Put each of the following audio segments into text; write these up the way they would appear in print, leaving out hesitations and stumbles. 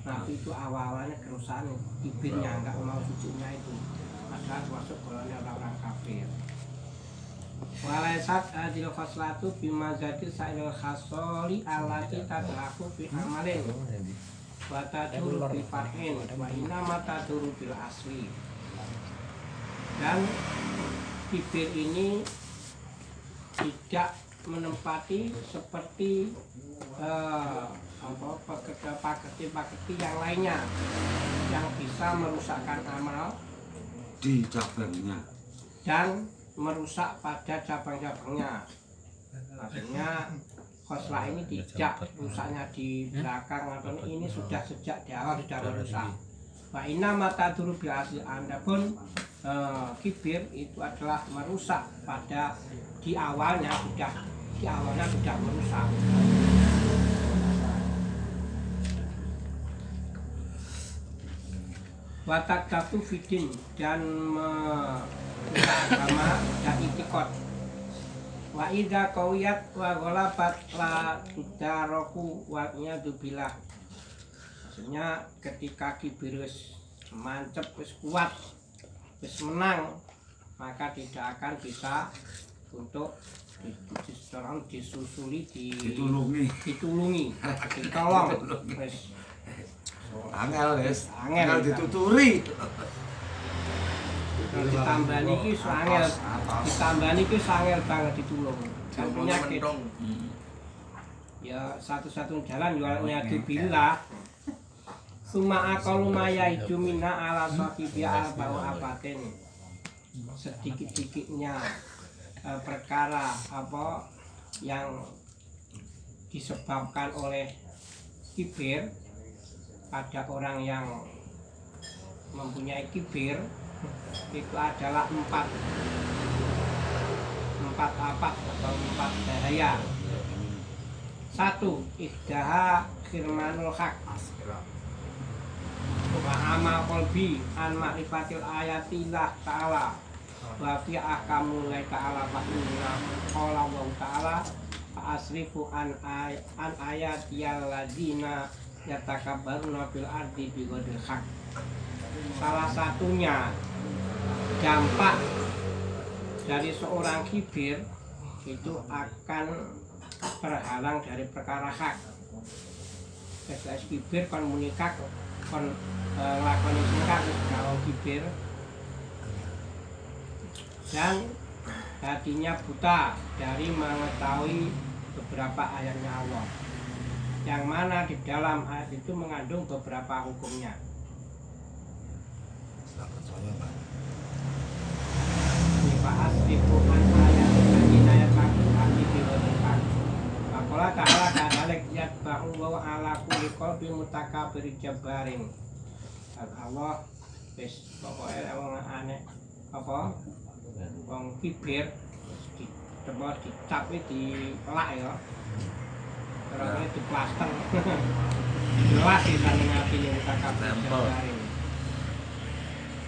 Nabi itu awalnya kerusakan bibirnya nggak mau cucunya itu, maka masuk golongan orang-orang kafir. Walaisat adil khoslatu bima jadi sa'il khasoli alati tadlaku fi amalin wa taduru bi far'in wa inama taduru bil asli. Dan bibir ini tidak menempati seperti paketi yang lainnya yang bisa merusakkan amal di cabangnya dan merusak pada cabang-cabangnya. Maksudnya khoslah ini tidak rusaknya di belakang atau ini sudah sejak di awal sudah merusak. Wa inna mata duru bil asli, andapun kibir itu adalah merusak pada di awalnya sudah merusak. Watak datu fidin dan merusak agama dan itikad. Wa idza qawiyat wa ghalabat la tudaroku wa iyadzubillah. Maksudnya ketika kibir wis mancep, wis kuat, wis menang, maka tidak akan bisa untuk disusuli, ditulungi, ditolong. Angel dituturi. Ditambah niki angel, ditambah niki angel banget ditulung. Dan penyakit. Ya satu-satunya jalan jualnya dibillah. Suma akalu maya itu mina ala sahibi al-bau abatin. Sedikit-sedikitnya perkara apa yang disebabkan oleh kibir pada orang yang mempunyai kibir itu adalah empat apa atau empat bahaya. Satu, ihdaha khirmanul haq wa ama qalbi an ma'rifatil ayatillah ta'ala wa fi ahkamul ta'ala fa inna qala wa ta'ala fa asrifu an ayatiyal ladina yatakabbaruna fil ardi bighairil haq. Salah satunya dampak dari seorang kibir itu akan terhalang dari perkara hak. Ketika kibir kon menikah kon lakoni singkat kalau kibir, dan hatinya buta dari mengetahui beberapa ayatnya Allah, yang mana di dalam ayat itu mengandung beberapa hukumnya. Pakola ta'ala kadalik yatba'u wa ala kulli qalbi mutakabir jabarin. Allah wis pokoke wong aneh apa wong kibir ditebak dicap dipelak ya. Terus diplaster. Jelas di sana atine mutakabir jabarin.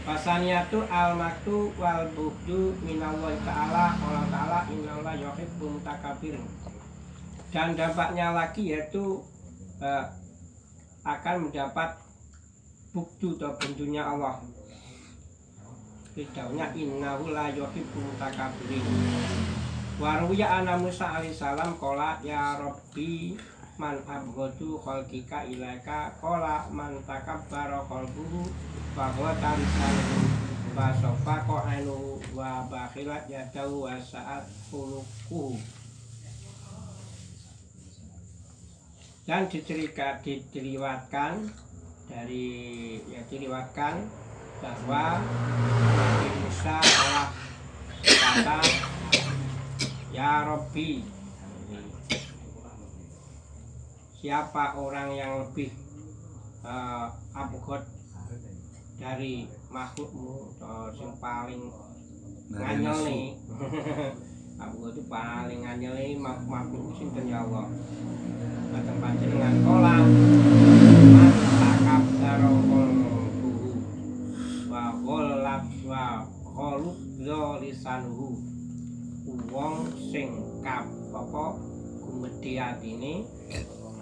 Pasaniyatu al-maktu wal buhdu minallahi ta'ala. Allah ta'ala innallaha yuhibbul mutakabirin. Dan dampaknya lagi yaitu akan mendapat buktu atau bentunya Allah. Bidaunya innahu la yuhibbul mutakabirin. Waruya anna Musa alaihissalam qala ya Rabbi man abghadu khalqika ilaika qala man takabbara qalbuhu bahwa tansan basofa qa'anu wa bakhilat yadahu wa sa'at khuluquhu. Dan diriwayatkan bahwa Nabi Musa telah berkata, ya Rabbi, siapa orang yang lebih abghad dari makhlukmu yang paling nganyel nih. Aku itu paling nganyel nih makhluk sinten ya Allah. Batang panjenengan kola takab darokol buhu wa gholab wa gholub lisanuhu. Wong sing kap apa gumedhi atine,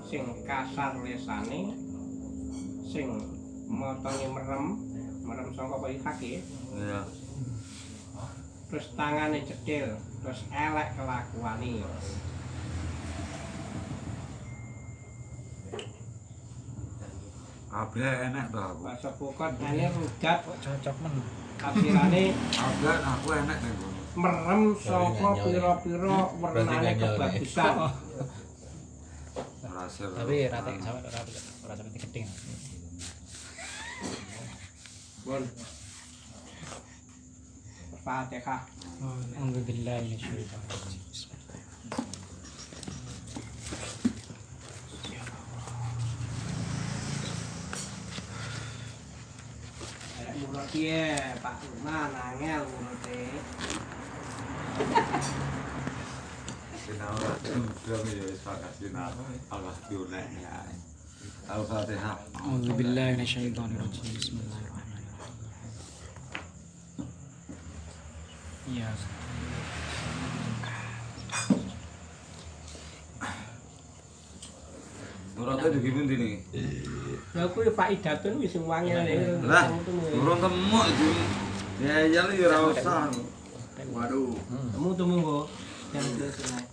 sing kasar lesane, sing motone merem saka kaya kaki. Iya. Terus tangane cethil, terus elek kelakuane. Kabeh enek to aku. Pas pokok ane rugat Cocok men. kasilane Kabeh aku enek ning kono. merem saka pira-pira wernane kebagusan. Hasil. Tapi rata sampe ora sampe gedeng. Bon. Fatihah. Alhamdulillah minasyaitonir rajim. Murah piye Pak Lurah nangel urute. Sinau dong ya wis sinau. Allah diunek ya. Al-Fatihah. Alhamdulillah minasyaitonir rajim. Bismillahirrahmanirrahim. Iya. Nurate dikimun dini. Lah kuwi faidatun wis wangi Lah, urung temu iki. Ya ya lu ora usah. Waduh. Temu kok. Yang terus naik.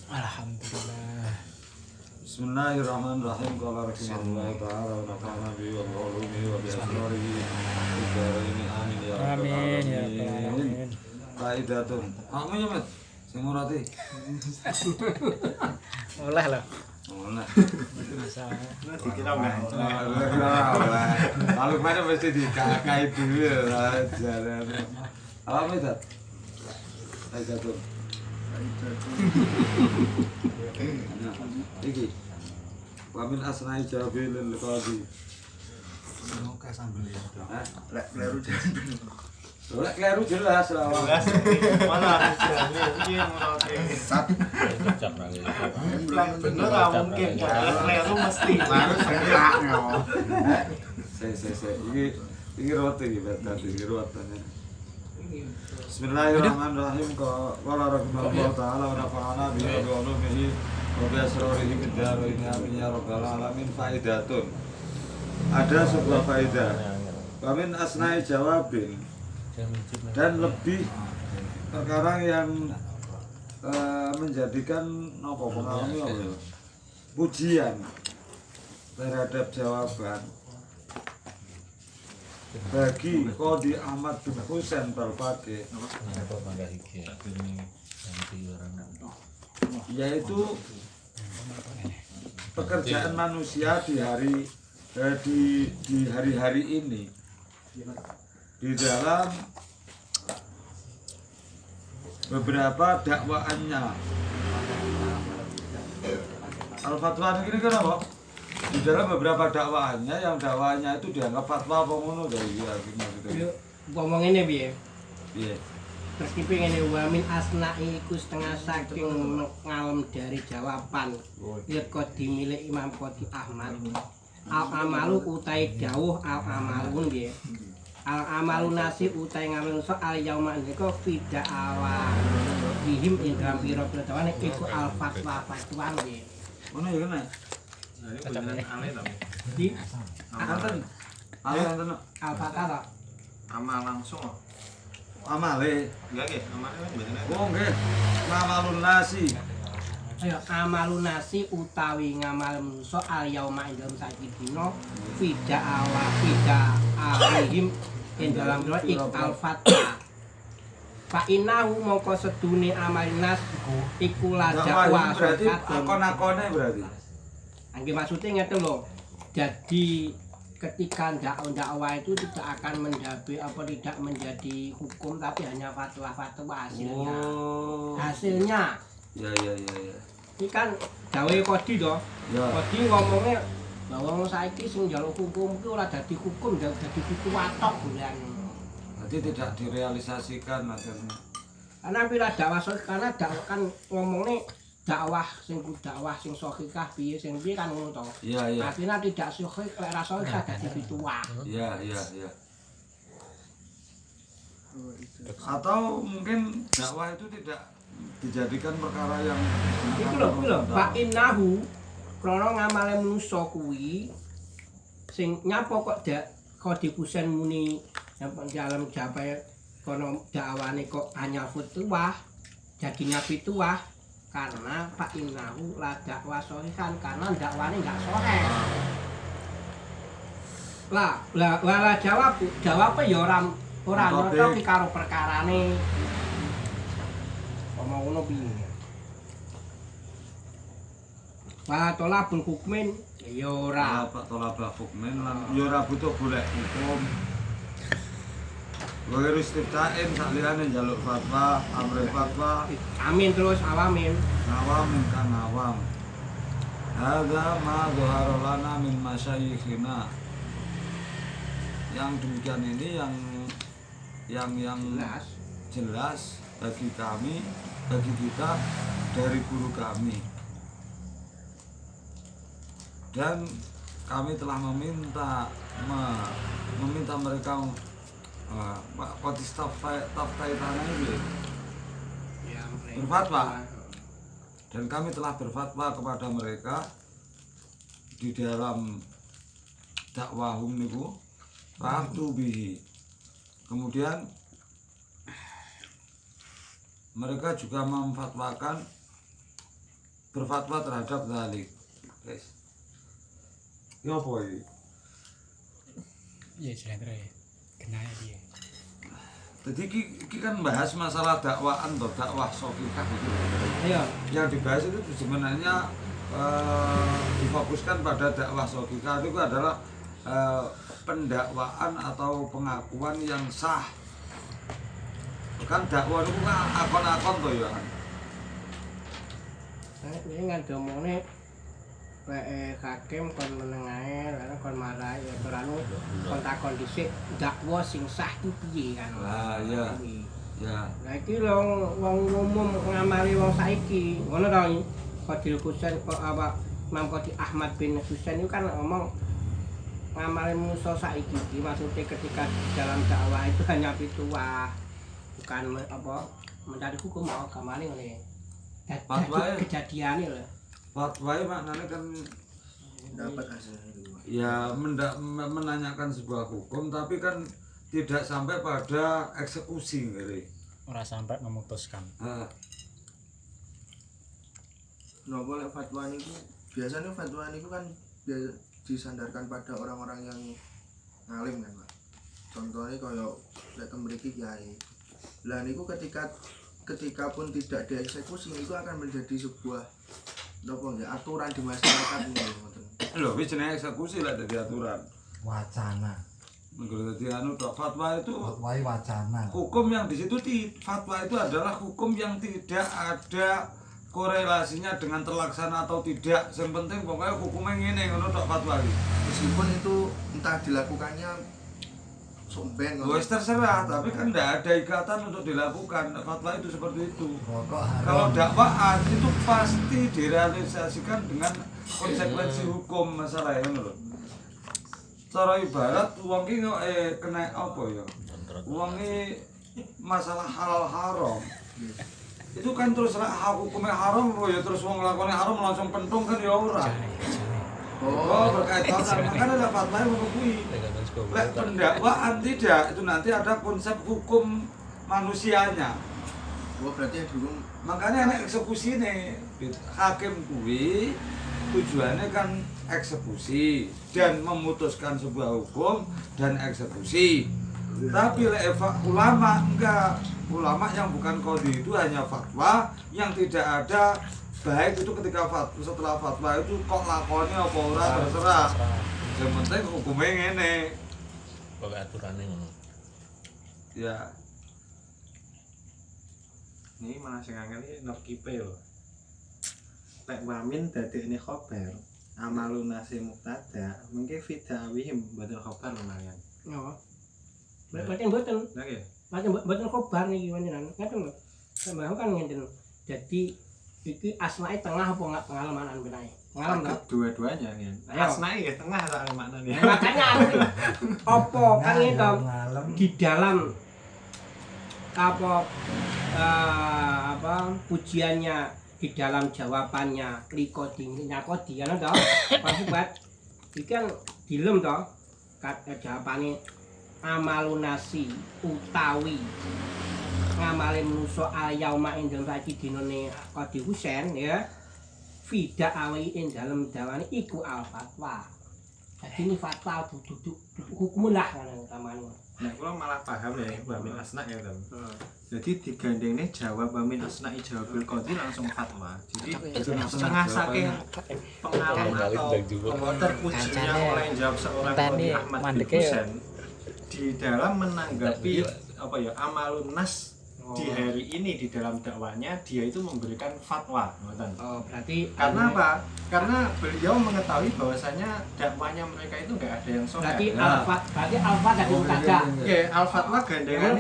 Alhamdulillah. Bismillahirrahmanirrahim. Qala rahimallahu ta'ala wa nafa'ana bihi wa ulumihi wa bi asrarihi. Amin ya rabbal Amin ya alamin. rabbal alamin. Faidatun. Amin ya, Mat. Sing murati. Oleh lho. Ngono. Masalah. Dikira enggak. Lalu mana mesti dikakai dulu lah jarane. Apa itu? Faidatun. Iki. Wa min asna'i jawabilil qadi. Semoga sambel ya. Hah? Lek kleru Lek kleru jelas lah. mana hasilnya piye menurut plan bener lah mungkin kleru mesti harus enaknya. Se. Iki roti iki tadi iki rotane. Bismillahirrahmanirrahim. Qala rahimallahu ta'ala wa nafa'ana bihi wa ulumihi wa bi asrarihi fid dharain amin ya rabbal alamin. Faidatun. Ada sebuah faidah. Wa min asna'i jawabin. Dan lebih perkara yang menjadikan pengalami pujian terhadap jawaban bagi Qadi Ahmad bin Husain Balfaqih, yaitu pekerjaan manusia di hari-hari ini di dalam beberapa dakwaannya. Al-Fatwa ini kan apa? Di dalam beberapa dakwaannya, yang dakwaannya itu dianggap fatwa apa ngono dari maksudnya. Ngomong ngene piye? Iya. Terus ki ngene wa min asna'i iku setengah saking ngalem dari jawaban. Ya kok dimilih Imam Qadi Ahmad. Al-amalu utai dawuh al-amalun nggih. Al-amalu nasi utai ngamal soal yauma ndika fida awa dihim ing dalam pira-pira dawane iku al-fatwa fatwa nggih. Ngono ya kena. Di Anten. Anten al-fatwa Amal langsung. amale. Iya nggih, amalnya mboten Oh nggih. Ngamalun nasi. ayo amalun nasi utawi ngamal manusa al yauma ing dalam saiki dina fida awa fida alihim ing dalam pira iku al-fatwa. Fa inahu mongko sedune amalinas iku la dakwah Berarti akon-akone berarti. Angge maksudnya ngeten lho. Jadi ketika dakwah itu tidak akan tidak menjadi hukum tapi hanya fatwa-fatwa hasilnya. Oh. Hasilnya Ya. ini kan gawe kodi to. Ya. Kodi ngomongnya bahwa saiki sing njaluk hukum itu ora dadi hukum, dadi fatwa tok bulan. Berarti tidak direalisasikan maksudnya. Karena pira dakwah karena dakwah kan ngomongnya dakwah sing sahihah piye sing piye kan ngono to. Iya. Akhirnya tidak sahih lek ra sahih dadi fatwa. Iya. Atau mungkin dakwah itu tidak dijadikan perkara yang Iku lho, Pak Innahu krana ngamale manusa kuwi sing nyapa kok dipusen muni dalam japai kono dakwane kok hanya futuah jadinya pituah karena Pak Innahu la dakwa sohihan karena dakwane enggak soheh. Lah jawab ya ora nyoto ki karo perkarane. Apa ngono piye? Wa tolabul hukmin ya ora. Pak tolabul hukmin lan ya ora butuh golek hukum. Gue istiftain saliyane njaluk fatwa, amre fatwa. Amin terus awamin. Awamin kan awam. Hadza ma dhahara lana min masyayikhina. Yang demikian ini yang jelas bagi kami, bagi kita dari guru kami. Dan kami telah meminta mereka taftai tanah ini berfatwa, dan kami telah berfatwa kepada mereka di dalam dakwahum niku fa'tu bihi. Kemudian mereka juga memfatwakan berfatwa terhadap dzalik. Guys. Ya apa iki? Iya cerita ya. Kena dia. Jadi iki kan bahas masalah dakwaan atau dakwah sofifah gitu. Iya. Yang dibahas itu sebenarnya difokuskan pada dakwah sofifah itu adalah pendakwaan atau pengakuan yang sah. Kan dakwah itu kan akon-akon toh ya kan. Ini ngadomone hakim kon menengae lan kon marahi ora kon takon dhisik dakwa sing sah ku piye kan. Lah iya. Ya. Lah iki lho wong umum ngamali wong saiki. Ngono to iki. Fadil Husain kok apa Imam Qadi Ahmad bin Husain itu kan ngomong ngamali manusa saiki iki maksudnya ketika dalam dakwah itu hanya pituah bukan apa mencari hukum agama ngene. Kejadiane lho. Fatwa maknanya kan dapat hasilnya itu. Ya menanyakan sebuah hukum tapi kan tidak sampai pada eksekusi ngeri. Ora sampai memutuskan. Nah, boleh fatwa niku biasanya fatwa niku kan disandarkan pada orang-orang yang ngalim kan, Pak. Contohnya kayak lek mriki kiai. Lah niku ketika pun tidak dieksekusi itu akan menjadi sebuah aturan di masyarakat ngoten. Lho wis jenenge eksekusi lah dadi aturan. Wacana. Mengko dadi anu tok fatwa itu Wacana. hukum yang di situ fatwa itu adalah hukum yang tidak ada korelasinya dengan terlaksana atau tidak. Yang penting pokoknya hukumnya ngene ngono tok fatwa iki. Meskipun itu entah dilakukannya somben Wes terserah, tapi kan tidak ada ikatan untuk dilakukan. Fatwa itu seperti itu. Rokok haram. Kalau dakwaan itu pasti direalisasikan dengan konsekuensi hukum masalah ini loh. Cara ibarat uang ki kena apa ya? Uang ini masalah halal haram. Itu kan terus hukumnya haram ya terus wong nglakoni haram langsung pentung kan ya ora. Oh, berkaitan kan ada fatwa yang mengakui. Lek pendakwaan tidak, itu nanti ada konsep hukum manusianya. Oh, berarti dulu Makanya anak eksekusi nih, hakim kuwi tujuannya kan eksekusi dan memutuskan sebuah hukum dan eksekusi. Tapi lek ulama enggak, ulama yang bukan qadhi itu hanya fatwa yang tidak ada baik itu ketika fatwa, setelah fatwa itu kok lakonnya apa ora terserah. Yang penting hukumnya ngene. Pokoke aturane ngono. Ya. Ini malah sing angel iki nakipe lho. Lek wamin dadekne khobar, amalun nasi mubtada, mungkin fidawihim badal khobar lumayan. Yo. Berarti mboten. Lah nggih. Macam mboten khobar niki panjenengan. Ngaten lho. Sampeyan kan ngenten. Jadi iki asmae tengah apa enggak pengalaman benae? Pengalaman enggak? Dua-duanya kan. Ayo. Asnae ya tengah soalnya maknanya. Makanya apa kan itu di dalam apa pujiannya di dalam jawabannya likodingnya kodi kan toh Pak Sobat iki kan dilem toh jawabane amalunasi utawi ngamale manusa al-yauma ing dalem saiki dinane Qadi Husain ya fida awi ing dalem dawane iku al-fatwa. Jadi ini fatwa duduk hukum lah kan utamanya. Nah, kalau malah paham ya, Wamin Asna ya kan. Jadi digandengnya jawab Wamin Asna jawabul Qadi langsung fatwa. Jadi setengah saking pengalaman atau terpujinya oleh jawab seorang Qadi Ahmad bin Husain di dalam menanggapi apa ya amalun nas di hari ini di dalam dakwanya dia itu memberikan fatwa. Oh, berarti Karena apa? Karena beliau mengetahui bahwasanya dakwanya mereka itu nggak ada yang sahih. berarti alfa dari mutada. Oke, al-fatwa gandengan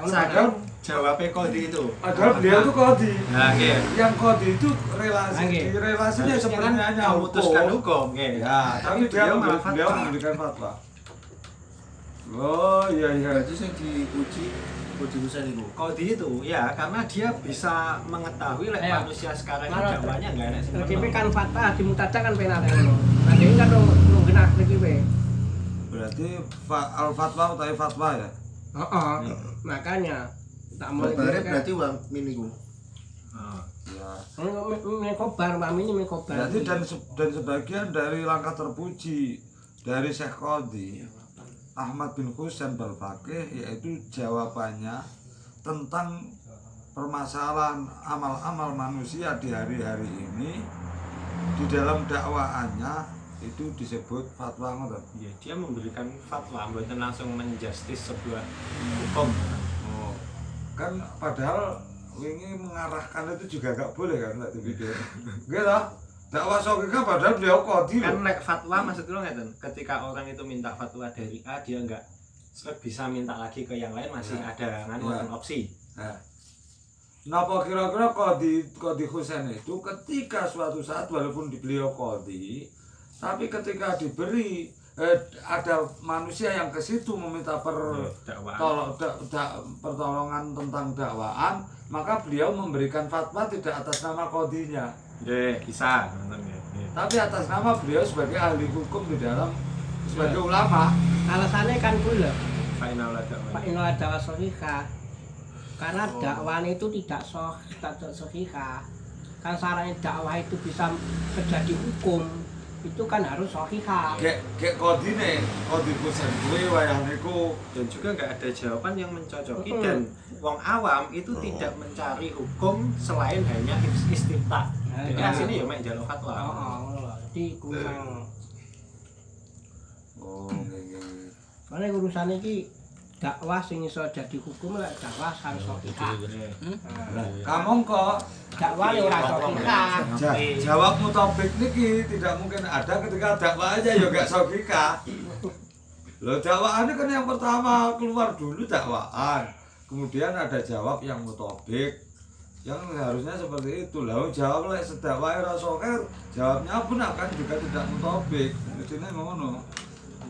sadar jawab Qadi itu. Padahal beliau itu Qadi. Nah, oke. Yang Qadi itu relasinya Harusnya sebenarnya kan hanya memutuskan hukum. hukum, oke. Ya, tapi dia beliau malah beliau fatwa. memberikan fatwa. Oh iya. Berarti yang diuji Qadi Husain itu. Qadi itu ya karena dia bisa mengetahui lek Ayo. manusia sekarang ini Kalau dakwanya nggak ada sing LGP bener. kan fatwa di mutada kan penak ngono. Nah, ini kan nunggenak LGP. Berarti al-fatwa atau fatwa ya? Heeh. Makanya tak mau Kabarnya berarti Wamin itu. Oh. Ya. Kobar, Wamin ini kobar. Berarti dan sebagian dari langkah terpuji dari Syekh Qadi Ahmad bin Husain Al-Faqih yaitu jawabannya tentang permasalahan amal-amal manusia di hari-hari ini di dalam dakwaannya itu disebut fatwa ngoten. Iya, dia memberikan fatwa bukan langsung menjustis sebuah hukum. Oh. Kan padahal wingi mengarahkan itu juga gak boleh kan lek video. Nggih toh? Dakwah sokika padahal beliau Qadi Kan loh. lek fatwa maksud lu ngeten, ketika orang itu minta fatwa dari A dia nggak bisa minta lagi ke yang lain masih ada kan Ya. opsi. Nah, napa kira-kira Qadi Husain itu ketika suatu saat walaupun beliau Qadi, tapi ketika diberi ada manusia yang ke situ meminta Dakwaan. pertolongan tentang dakwaan, maka beliau memberikan fatwa tidak atas nama Qadinya, Nggih, bisa nonton ya. tapi atas nama beliau sebagai ahli hukum di dalam sebagai ulama. Alasannya kan kula Final dakwaan. Pak Ino adalah sohika karena dakwah itu tidak sohika kan syaratnya dakwah itu bisa terjadi hukum itu kan harus sohika. Kayak Qadi Husain kuwi wayah niku Dan juga nggak ada jawaban yang mencocoki dan wong awam itu tidak mencari hukum selain hanya istifta. Jadi Ya. aslinya ya mek njaluk fatwa. Jadi kurang oh nggih. karena urusan ini dakwah sing iso jadi hukum lah dakwah harus sohika. Kamu kok Dakwah ya ora sohika. jawab mutafik niki tidak mungkin ada ketika dakwah aja ya gak sogika. Loh dakwaannya kan yang pertama keluar dulu dakwaan, kemudian ada jawab yang mutafik, yang harusnya seperti itu. Lalu jawab lah sedakwah ora sogika, jawabnya pun akan juga tidak mutafik. Jadi ngono.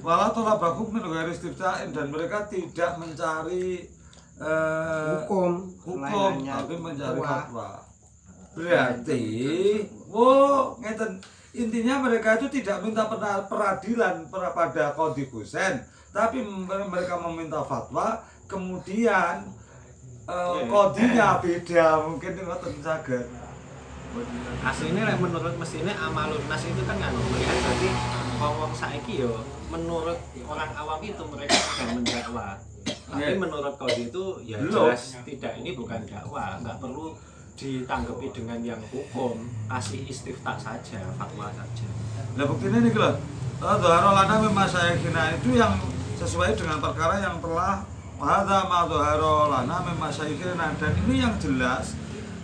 Walau tolabakum min ghairi istiftain, dan mereka tidak mencari Hukum hukum hanya tapi mencari fatwa. fatwa. Berarti, ngeten intinya mereka itu tidak minta peradilan pada Qadi Husain, tapi mereka meminta fatwa. Kemudian qadinya beda, mungkin ngoten saged. Aslinya lek menurut mesinnya amalun nas itu kan nganu melihat berarti wong saiki yo menurut orang awam itu mereka sedang mendakwa. Tapi menurut Qadi itu ya jelas tidak, ini bukan dakwah, nggak perlu ditanggapi dengan yang hukum, kasih istifta saja, fatwa saja. Lah buktinya nih kalau dhahara lana min masyayikhina itu yang sesuai dengan perkara yang telah hadza ma dhahara lana min masyayikhina, dan ini yang jelas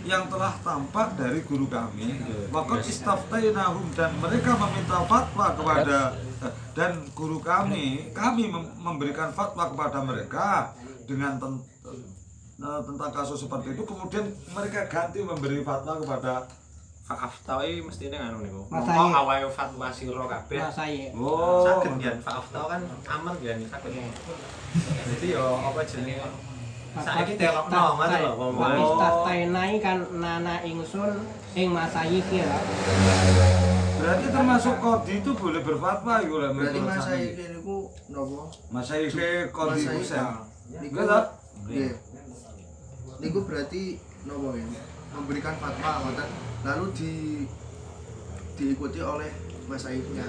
yang telah tampak dari guru kami. Waqad istaftainahum, dan mereka meminta fatwa kepada, dan guru kami memberikan fatwa kepada mereka dengan tentang kasus seperti itu. Kemudian mereka ganti memberi fatwa kepada Fa'aftau mestinya nganu niku. Masai. Mongko awae fatwa sira kabeh. Nah, saya oh Saged yen fa'aftau kan aman ya nih saged. Jadi yo apa jenenge Saiki telokno ngono lho, Wa istastainai kan nana ingsun ing masayiki lho. Berarti termasuk kodi itu boleh berfatwa iku lek Berarti menurut masa Sami. iki niku napa? Masa iki kodi Masa iki. Husain. Niku Enggak tak? nggih. Niku berarti napa ya? Memberikan fatwa ngoten lalu diikuti oleh masaiknya.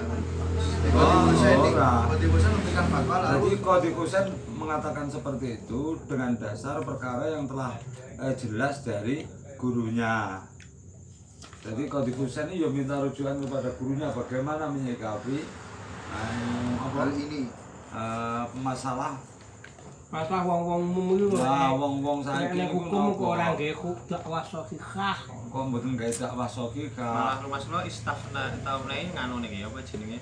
Kodi Husain memberikan fatwa Jadi lalu kodi Husain mengatakan seperti itu dengan dasar perkara yang telah jelas dari gurunya. Jadi kodi Husain ini ya minta rujukan kepada gurunya bagaimana menyikapi hal ini. masalah wong-wong mulu lho. wong-wong saiki Nek niku hukum kok ora napa? nggih dakwah sahihah. Kok mboten gawe dakwah sahihah. Malah Mas lo istafna taune nganu niki apa jenenge?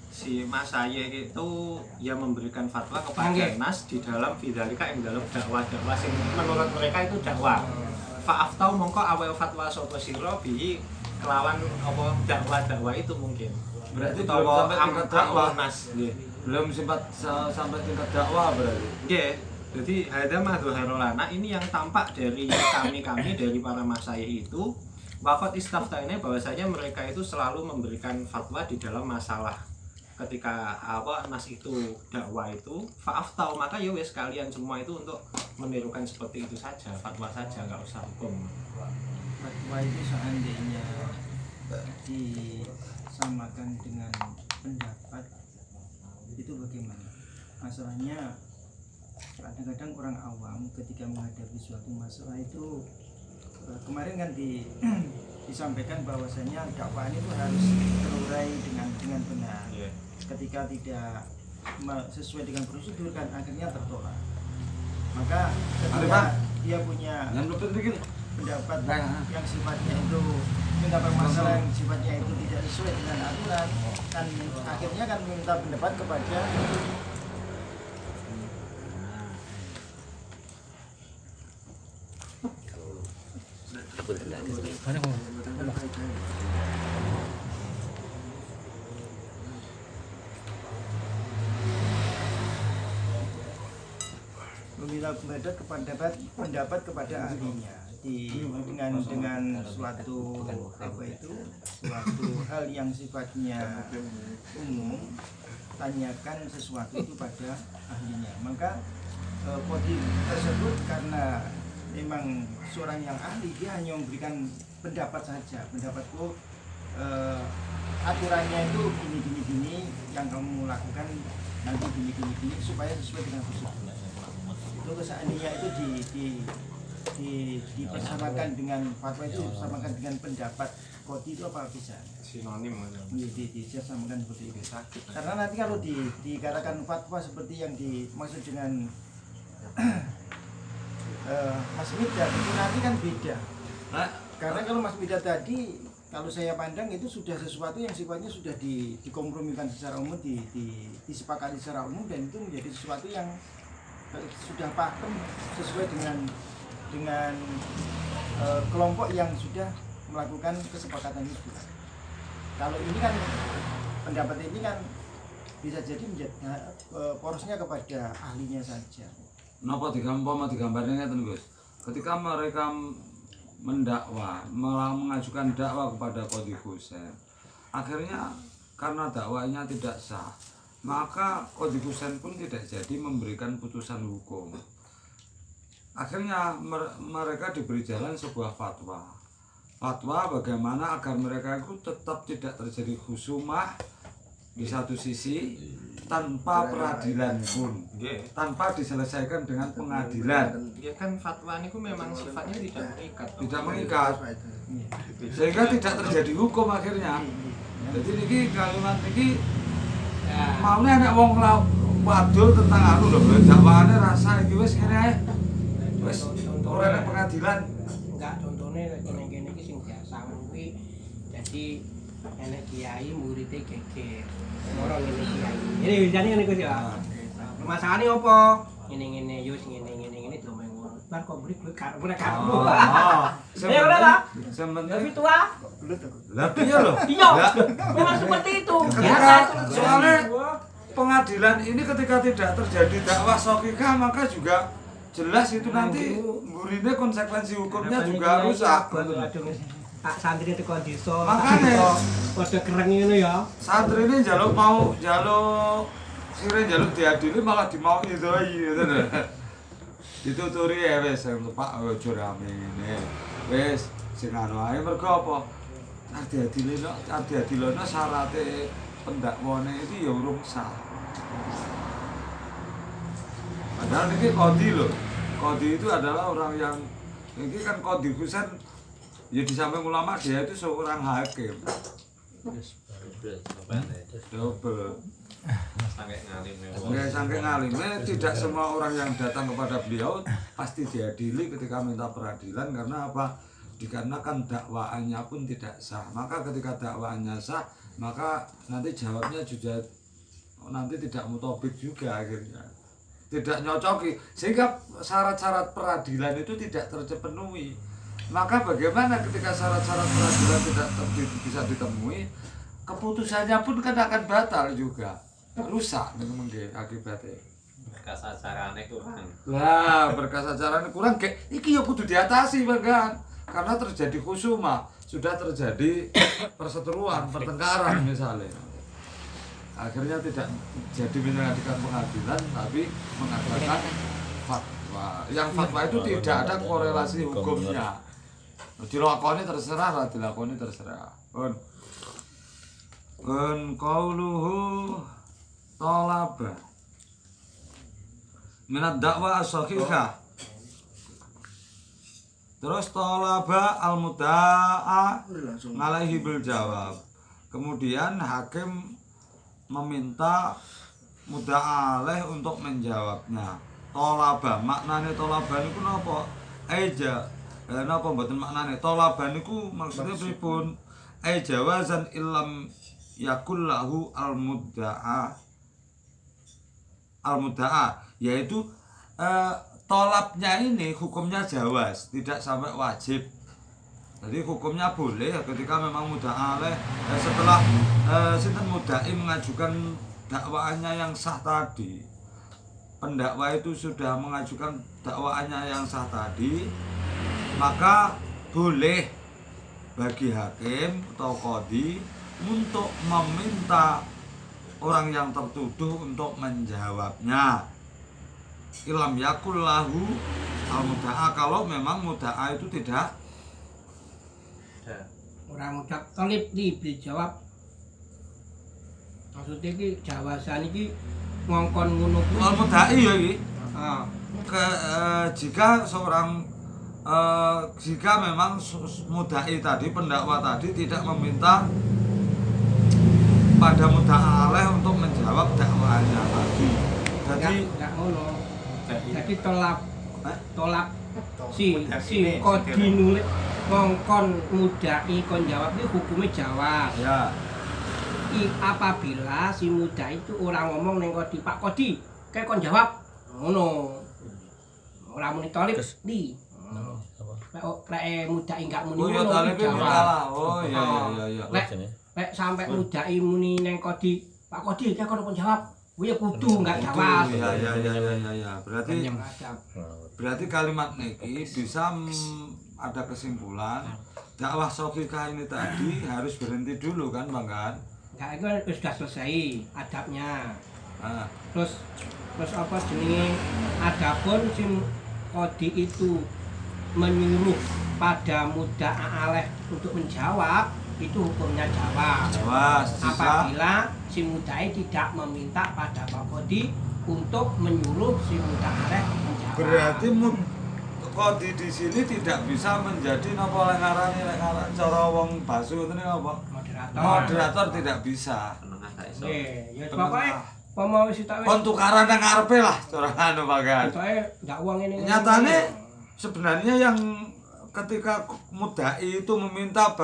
Si Mas Aye itu ya memberikan fatwa kepada Nggih. Nas di dalam fidzalika yang dalam dakwah-dakwah sing menurut mereka itu dakwah. Fa'aftau mongko awal fatwa sapa sira bi kelawan apa dakwah-dakwah itu mungkin. Berarti belum utawa sampai tingkat dakwah. Nas nggih. Belum sempat sampai tingkat dakwah berarti. Nggih. Jadi hadza ma lana ini yang tampak dari kami dari para masyayikh itu waqat istaftaina bahwasanya mereka itu selalu memberikan fatwa di dalam masalah ketika apa nas itu dakwah itu fa'aftau maka ya wis kalian semua itu untuk menirukan seperti itu saja fatwa saja nggak usah hukum. Fatwa itu seandainya disamakan dengan pendapat itu bagaimana? Masalahnya kadang-kadang orang awam ketika menghadapi suatu masalah itu kemarin kan disampaikan bahwasanya dakwaan itu harus terurai dengan benar. Iya. Ketika tidak sesuai dengan prosedur kan akhirnya tertolak. Maka ketika dia punya Yang lebih dikit. pendapat yang sifatnya itu pendapat masalah yang sifatnya itu tidak sesuai dengan aturan kan akhirnya kan minta pendapat kepada meminta pendapat kepada ahlinya dengan suatu apa itu suatu hal yang sifatnya umum tanyakan sesuatu itu pada ahlinya maka kodi tersebut karena memang seorang yang ahli dia hanya memberikan pendapat saja pendapatku aturannya itu gini yang kamu lakukan nanti gini supaya sesuai dengan prosedur itu seandainya itu dipersamakan dengan fatwa itu dipersamakan dengan pendapat kodi itu apa bisa Sinonim gitu. disamakan seperti itu karena nanti kalau dikatakan fatwa seperti yang dimaksud dengan Mas Midat itu nanti kan beda karena kalau Mas Midat tadi kalau saya pandang itu sudah sesuatu yang sifatnya sudah dikompromikan secara umum disepakati secara umum dan itu menjadi sesuatu yang sudah paham sesuai dengan kelompok yang sudah melakukan kesepakatan itu. Kalau ini kan pendapat ini kan bisa jadi menjadi porosnya kepada ahlinya saja. Napa digambarnya ngeten Gus. Ketika mereka mendakwa, mengajukan dakwah kepada Qadhi Husain, akhirnya karena dakwanya tidak sah, maka Qadhi Husain pun tidak jadi memberikan putusan hukum. Akhirnya mereka diberi jalan sebuah fatwa bagaimana agar mereka itu tetap tidak terjadi khusumah di satu sisi tanpa peradilan pun, tanpa diselesaikan dengan pengadilan. Ya kan fatwa niku memang sifatnya tidak mengikat, sehingga tidak terjadi hukum akhirnya. Jadi niki kalimat niki maunya nek wong wadul tentang anu lho, dakwaane rasa iki wis ngene ae. Wis ora ada pengadilan. Enggak contohnya kene-kene iki sing biasa kuwi jadi enek kiai muridé geger. Ora ngene kiai. Ini wijane ngene Gus ya. Masalahane opo? Ngene-ngene yo sing ngene-ngene domeng ngono. Bar kok beri duit karo ora karo. Ya udah lah. Lebih tua. Lah iya lho. Iya. Memang seperti itu. Biasa. Soalnya pengadilan ini ketika tidak terjadi dakwah sahihah maka juga jelas itu nanti gurine konsekuensi hukumnya juga rusak. Pak santri tekan desa. Makanya Padha kereng ngono ya. santri ini jaluk sire jaluk diadili malah dimau itu gitu lho. Dituturi ya wis Pak ojo rame ngene. Wis sing anu ae mergo apa? Adi-adilono syarate pendakwane itu ya urung sah. Padahal ini qadhi loh. Qadhi itu adalah orang yang ini kan qadhi Husain ya di samping ulama dia itu seorang hakim. Double. Sampai ngalimnya tidak semua orang yang datang kepada beliau pasti diadili ketika minta peradilan karena apa? Dikarenakan dakwaannya pun tidak sah. Maka ketika dakwaannya sah, maka nanti jawabnya juga nanti tidak mutobik juga akhirnya. Tidak nyocoki sehingga syarat-syarat peradilan itu tidak terpenuhi. Maka bagaimana ketika syarat-syarat peradilan tidak bisa ditemui, keputusannya pun kan akan batal juga, rusak mungkin akibatnya. Berkas acarane kurang. Lah, berkas acarane kurang kayak iki ya kudu diatasi bahkan karena terjadi khusuma, sudah terjadi perseteruan, pertengkaran misalnya. Akhirnya tidak jadi mengadakan pengadilan tapi mengadakan fatwa. Yang fatwa itu tidak ada korelasi hukumnya. Dilakoni terserah lah, dilakoni terserah. Qauluhu talaba minad dakwah as-sahihah. Terus talaba al-mudda'a alaihi bil jawab. Kemudian hakim meminta mudda'a alaih untuk menjawabnya. Talaba, maknane talaba niku napa? Aja napa mboten maknane talaba niku maksudnya pripun? Jawazan illam yakul lahu al-mudda'a yaitu tolabnya ini hukumnya jawaz, tidak sampai wajib. Jadi hukumnya boleh ketika memang mudda'a alaih setelah sinten mudda'i mengajukan dakwaannya yang sah tadi. Pendakwa itu sudah mengajukan dakwaannya yang sah tadi, maka boleh bagi hakim atau qadhi untuk meminta orang yang tertuduh untuk menjawabnya. Ilam yakul lahu al-mudda'a, kalau memang mudda'a itu tidak Orang ucap talib dijawab. Maksudnya iki jawasan iki ngongkon ngono kuwi. al-mudda'i ya iki. Heeh. Jika seorang jika memang mudda'i tadi, pendakwa tadi tidak meminta pada mudda'a alaih untuk menjawab dakwaannya tadi. Jadi enggak ngono. Jadi tolak si qadhi nulis ngongkon mudda'i kon jawab iki hukume jawab. ya, Apabila si mudda'i itu orang ngomong ning qadhi, Pak Qadhi, kayak kon jawab. Ngono. Ora muni talib di. Lek mudda'i enggak muni oh ya ngono, talib jawab. kalah. Oh iya. Lek sampai mudda'i muni ning qadhi, Pak Qadhi, kayak kon jawab. Ya kudu enggak jawab. Ya. Berarti kalimat niki bisa ada kesimpulan dakwah shahihah ini tadi harus berhenti dulu kan, Bang kan? Enggak, itu sudah selesai adabnya. Nah, Terus apa jenenge? Adapun si qadhi itu menyuruh pada mudda'a alaih untuk menjawab, itu hukumnya jawab. Apabila si mudda'i tidak meminta pada Pak Qadhi untuk menyuruh si mudda'a alaih menjawab. berarti qadhi di sini tidak bisa menjadi napa lek ngarani cara wong basu ngene apa? Moderator tidak bisa. Penengah tak iso. Ya pokoke pemau wis tak Kon tukaran nang ngarepe lah cara anu bagan. Pokoke ndak uang ini. Nyatane sebenarnya yang ketika mudda'i itu meminta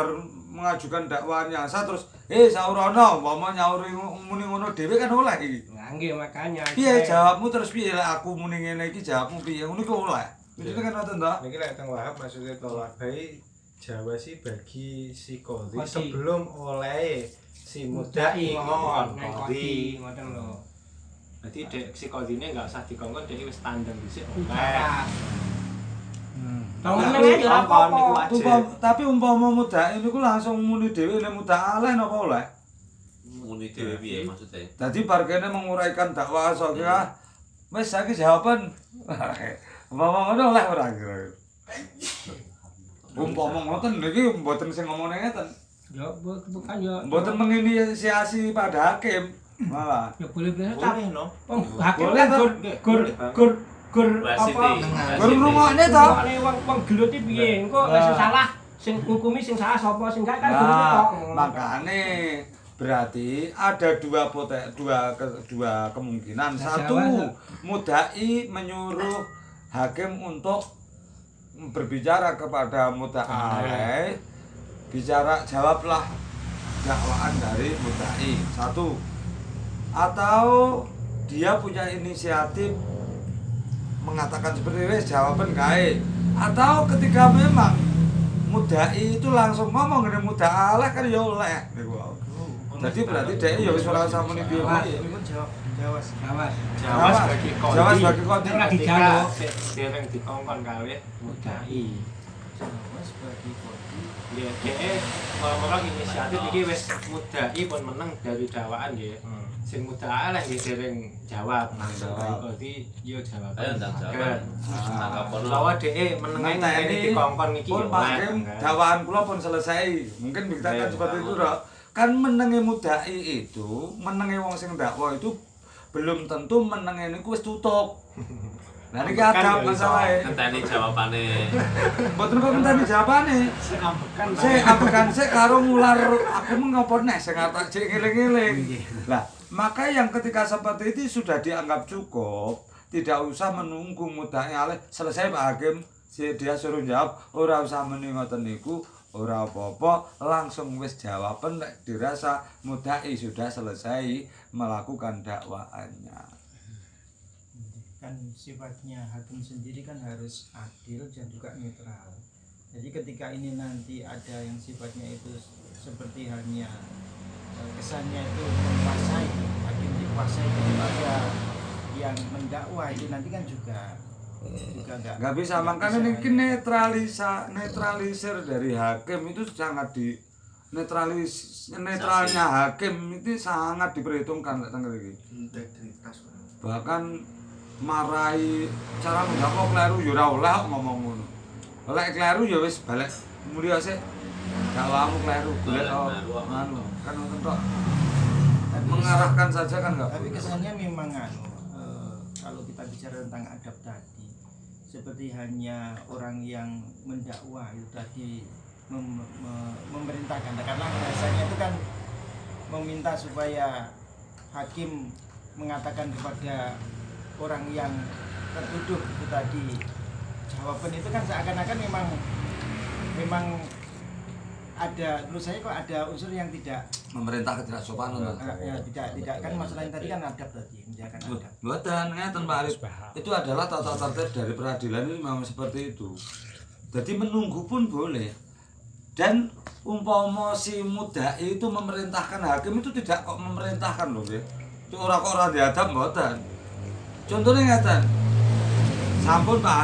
mengajukan dakwaannya sah terus saurono umpama nyauri muni ngono dhewe kan oleh iki. Nggih makanya. Piye jawabmu terus piye lek aku muni ngene iki jawabmu piye ngono iku oleh. Jadi kan ngoten to. Niki lek teng Wahab maksudnya tolak bayi Jawa sih bagi si qadhi Qadhi. sebelum oleh si mudda'i ngomong nang qadhi. qadhi ngoten lho. Jadi dek si kodine enggak usah dikongkon dek wis tandem dhisik. Bicara. Nah, Tongkon aja ora apa-apa. Tapi umpama mudhak niku langsung muni dhewe nek mudhak aleh napa oleh? Muni dhewe piye maksudnya? Dadi bar kene menguraikan dakwah sokira. Wis saiki jawaban. Umpama ngono oleh ora kira. Umpama ngoten niki mboten sing ngomongne ngeten. Ya bukan ya. Mboten menginisiasi pada hakim. Malah. Ya boleh-boleh boleh no. Hakim Boleh, kan toh. gur Wasit apa? Gur rungokne to. Soale wong gelut iki piye? Engko sing salah sing hukumi sing salah sapa sing gak kan gelut tok. Makane berarti ada dua kemungkinan. Satu, mudai menyuruh hakim untuk berbicara kepada mudai alaih, bicara jawablah dakwaan dari mudai. Satu, atau dia punya inisiatif mengatakan seperti ini jawaban gae, atau ketika memang mudai itu langsung ngomong dengan mudai alaih kan ya oleh. Jadi berarti dia ya wis ora usah muni piye wae. Jawas Jawas bagi kodi. Jawas bagi kodi. Ora dijaluk. Dereng dikongkon kalih mudai. Jawas bagi kodi. Ya, dhek ora inisiatif iki wis mudai pun meneng dari dakwaan nggih. Sing mudai lah nggih dereng jawab. Bagi kodi yo jawab. Ayo ndang jawab. Tanggapono. Bahwa dhek meneng ini dikongkon iki pun hakim dakwaan kula pun selesai. Mungkin dikatakan seperti itu, Rok. Kan menenge mudai itu, menenge wong sing dakwa itu belum tentu menenge niku wis tutup. Nah niki ada masalah. Ngenteni jawabane. Mboten kok ngenteni jawabane. Ambekan sik karo ngular aku ngopo nek sing arep jek ngeling-eling. Lah, maka yang ketika seperti itu sudah dianggap cukup, tidak usah menunggu mudai alaih selesai Pak Hakim, dia suruh jawab, ora usah muni ngoten niku. Ora apa-apa, langsung wis jawaban nek dirasa mudai sudah selesai melakukan dakwaannya. Kan sifatnya hakim sendiri kan harus adil dan juga netral. Jadi ketika ini nanti ada yang sifatnya itu seperti hanya kesannya itu menguasai, hakim dikuasai daripada yang mendakwa itu nanti kan juga nggak bisa. Makanya ini netralisir dari hakim itu sangat netralnya hakim itu sangat diperhitungkan tanggal ini. Integritas. Bahkan marahi cara mendakwa kleru ya ora oleh ngomong ngono. Oleh kleru ya wis balik mulya sik. Dakwamu kleru golek anu kan ngoten tok. Mengarahkan saja kan enggak. Tapi kesannya memang kalau kita bicara tentang adab tadi seperti hanya orang yang mendakwa itu tadi memerintahkan, karena bahasanya itu kan meminta supaya hakim mengatakan kepada orang yang tertuduh itu tadi jawaban itu kan seakan-akan memang ada, menurut saya kok ada unsur yang tidak memerintah ketidaksopanan. ya, tidak kan masalah yang tadi kan adab tadi menjaga adab. Mboten ngeten Pak Arif. Itu adalah tata tertib dari peradilan itu memang seperti itu. Jadi menunggu pun boleh. Dan umpama si mudai itu memerintahkan hakim itu tidak kok memerintahkan loh nggih. Itu ora kok ora diadab mboten. Contohnya ngeten. Sampun Pak